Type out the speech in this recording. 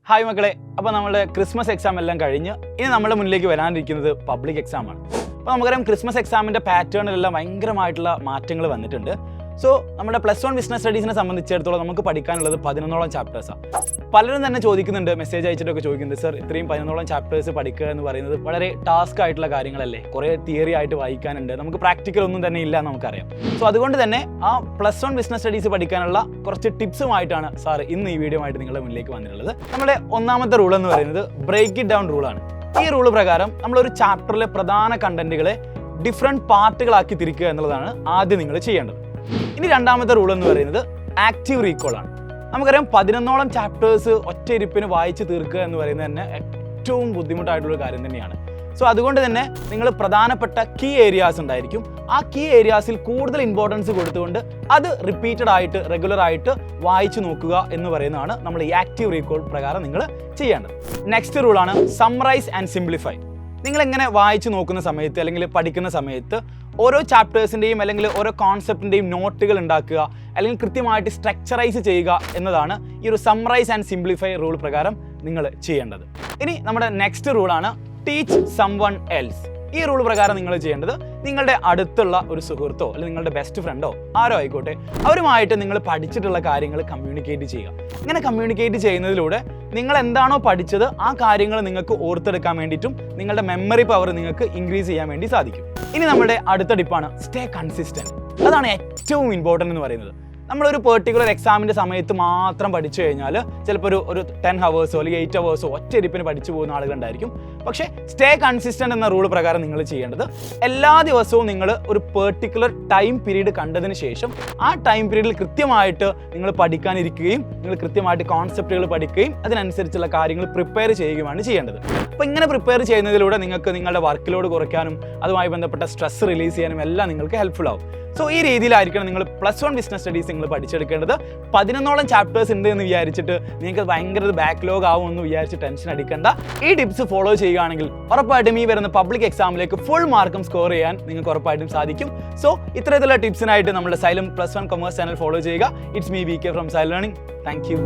Hi മക്കളെ, അപ്പോൾ നമ്മുടെ ക്രിസ്മസ് എക്സാം എല്ലാം കഴിഞ്ഞ് ഇനി നമ്മുടെ മുന്നിലേക്ക് വരാനിരിക്കുന്നത് പബ്ലിക് എക്സാമാണ്. അപ്പോൾ നമുക്കറിയാം ക്രിസ്മസ് എക്സാമിൻ്റെ പാറ്റേണിലെല്ലാം ഭയങ്കരമായിട്ടുള്ള മാറ്റങ്ങൾ വന്നിട്ടുണ്ട്. സോ നമ്മുടെ +1 ബിസിനസ് സ്റ്റഡീസിനെ സംബന്ധിച്ചിടത്തോളം നമുക്ക് പഠിക്കാനുള്ളത് 11ഓളം ചാപ്റ്റേഴ്സാണ്. പലരും തന്നെ ചോദിക്കുന്നുണ്ട്, മെസ്സേജ് അയച്ചിട്ടൊക്കെ ചോദിക്കുന്നുണ്ട്, സർ ഇത്രയും 11ഓളം ചാപ്റ്റേഴ്സ് പഠിക്കുക എന്ന് പറയുന്നത് വളരെ ടാസ്ക് ആയിട്ടുള്ള കാര്യങ്ങളല്ലേ, കുറേ തിയറി ആയിട്ട് വായിക്കാനുണ്ട്, നമുക്ക് പ്രാക്ടിക്കൽ ഒന്നും തന്നെ ഇല്ല എന്ന് നമുക്കറിയാം. സോ അതുകൊണ്ട് തന്നെ ആ +1 ബിസിനസ് സ്റ്റഡീസ് പഠിക്കാനുള്ള കുറച്ച് ടിപ്സുമായിട്ടാണ് സാർ ഇന്ന് ഈ വീഡിയോ ആയിട്ട് നിങ്ങളുടെ മുന്നിലേക്ക് വന്നിട്ടുള്ളത്. നമ്മുടെ ഒന്നാമത്തെ റൂൾ എന്ന് പറയുന്നത് ബ്രേക്ക് ഇറ്റ് ഡൗൺ റൂളാണ്. ഈ റൂൾ പ്രകാരം നമ്മളൊരു ചാപ്റ്ററിലെ പ്രധാന കണ്ടന്റുകളെ ഡിഫറെൻറ്റ് പാർട്ടുകളാക്കി തിരിക്കുക എന്നുള്ളതാണ് ആദ്യം നിങ്ങൾ ചെയ്യേണ്ടത്. ഇനി രണ്ടാമത്തെ റൂൾ എന്ന് പറയുന്നത് ആക്റ്റീവ് റീകോൾ ആണ്. നമുക്കറിയാം 11ഓളം ചാപ്റ്റേഴ്സ് ഒറ്റ ഇരിപ്പിന് വായിച്ച് തീർക്കുക എന്ന് പറയുന്നത് തന്നെ ഏറ്റവും ബുദ്ധിമുട്ടായിട്ടുള്ള കാര്യം തന്നെയാണ്. സോ അതുകൊണ്ട് തന്നെ നിങ്ങൾ പ്രധാനപ്പെട്ട കീ ഏരിയാസ് ഉണ്ടായിരിക്കും, ആ കീ ഏരിയാസിൽ കൂടുതൽ ഇമ്പോർട്ടൻസ് കൊടുത്തുകൊണ്ട് അത് റിപ്പീറ്റഡ് ആയിട്ട് റെഗുലർ ആയിട്ട് വായിച്ചു നോക്കുക എന്ന് പറയുന്നതാണ് നമ്മൾ ഈ ആക്റ്റീവ് റീകോൾ പ്രകാരം നിങ്ങൾ ചെയ്യേണ്ടത്. നെക്സ്റ്റ് റൂളാണ് സമ്മറൈസ് ആൻഡ് സിംപ്ലിഫൈ. നിങ്ങളെങ്ങനെ വായിച്ചു നോക്കുന്ന സമയത്ത് അല്ലെങ്കിൽ പഠിക്കുന്ന സമയത്ത് ഓരോ ചാപ്റ്റേഴ്സിൻ്റെയും അല്ലെങ്കിൽ ഓരോ കോൺസെപ്റ്റിൻ്റെയും നോട്ടുകൾ ഉണ്ടാക്കുക അല്ലെങ്കിൽ കൃത്യമായിട്ട് സ്ട്രക്ചറൈസ് ചെയ്യുക എന്നതാണ് ഈ ഒരു സമ്മറൈസ് ആൻഡ് സിംപ്ലിഫൈ റൂൾ പ്രകാരം നിങ്ങൾ ചെയ്യേണ്ടത്. ഇനി നമ്മുടെ നെക്സ്റ്റ് റൂളാണ് ടീച്ച് സംവൺ എൽസ്. ഈ റൂൾ പ്രകാരം നിങ്ങൾ ചെയ്യേണ്ടത് നിങ്ങളുടെ അടുത്തുള്ള ഒരു സുഹൃത്തോ അല്ലെങ്കിൽ നിങ്ങളുടെ ബെസ്റ്റ് ഫ്രണ്ടോ ആരോ ആയിക്കോട്ടെ, അവരുമായിട്ട് നിങ്ങൾ പഠിച്ചിട്ടുള്ള കാര്യങ്ങൾ കമ്മ്യൂണിക്കേറ്റ് ചെയ്യുക. ഇങ്ങനെ കമ്മ്യൂണിക്കേറ്റ് ചെയ്യുന്നതിലൂടെ നിങ്ങൾ എന്താണോ പഠിച്ചത് ആ കാര്യങ്ങൾ നിങ്ങൾക്ക് ഓർത്തെടുക്കാൻ വേണ്ടിയിട്ടും നിങ്ങളുടെ മെമ്മറി പവർ നിങ്ങൾക്ക് ഇൻക്രീസ് ചെയ്യാൻ വേണ്ടി സാധിക്കും. ഇനി നമ്മുടെ അടുത്ത ടിപ്പാണ് സ്റ്റേ കൺസിസ്റ്റൻറ്റ്. അതാണ് ഏറ്റവും ഇമ്പോർട്ടൻ്റ് എന്ന് പറയുന്നത്. നമ്മളൊരു പെർട്ടിക്കുലർ എക്സാമിൻ്റെ സമയത്ത് മാത്രം പഠിച്ചു കഴിഞ്ഞാൽ ചിലപ്പോൾ ഒരു 10 ഹവേഴ്സോ അല്ലെങ്കിൽ 8 ഹവേഴ്സോ ഒറ്റ ഇരിപ്പിന് പഠിച്ചു പോകുന്ന ആളുകളുണ്ടായിരിക്കും. പക്ഷേ സ്റ്റേ കൺസിസ്റ്റൻ്റ് എന്ന റൂൾ പ്രകാരം നിങ്ങൾ ചെയ്യേണ്ടത് എല്ലാ ദിവസവും നിങ്ങൾ ഒരു പെർട്ടിക്കുലർ ടൈം പീരീഡ് കണ്ടതിന് ശേഷം ആ ടൈം പീരീഡിൽ കൃത്യമായിട്ട് നിങ്ങൾ പഠിക്കാനിരിക്കുകയും നിങ്ങൾ കൃത്യമായിട്ട് കോൺസെപ്റ്റുകൾ പഠിക്കുകയും അതിനനുസരിച്ചുള്ള കാര്യങ്ങൾ പ്രിപ്പയർ ചെയ്യുകയുമാണ് ചെയ്യേണ്ടത്. അപ്പോൾ ഇങ്ങനെ പ്രിപ്പയർ ചെയ്യുന്നതിലൂടെ നിങ്ങൾക്ക് നിങ്ങളുടെ വർക്ക് ലോഡ് കുറയ്ക്കാനും അതുമായി ബന്ധപ്പെട്ട സ്ട്രെസ് റിലീസ് ചെയ്യാനും എല്ലാം നിങ്ങൾക്ക് ഹെൽപ്ഫുൾ ആവും. സോ ഈ രീതിയിലായിരിക്കണം നിങ്ങൾ +1 ബിസിനസ് സ്റ്റഡീസ് നിങ്ങൾ പഠിച്ചെടുക്കേണ്ടത്. 11ഓളം ചാപ്റ്റേഴ്സ് ഉണ്ട് എന്ന് വിചാരിച്ചിട്ട് നിങ്ങൾക്ക് ഭയങ്കര ബാക്ക്ലോഗ് ആവും എന്ന് വിചാരിച്ച് ടെൻഷൻ അടിക്കേണ്ട. ഈ ടിപ്സ് ഫോളോ ചെയ്യുകയാണെങ്കിൽ ഉറപ്പായിട്ടും ഈ വരുന്ന പബ്ലിക് എക്സാമിലേക്ക് ഫുൾ മാർക്കും സ്കോർ ചെയ്യാൻ നിങ്ങൾക്ക് ഉറപ്പായിട്ടും സാധിക്കും. സോ ഇത്തരത്തിലുള്ള ടിപ്സിനായിട്ട് നമ്മുടെ സൈലം +1 കൊമേഴ്സ് ചാനൽ ഫോളോ ചെയ്യുക. It's me VK from xylem learning. Thank you.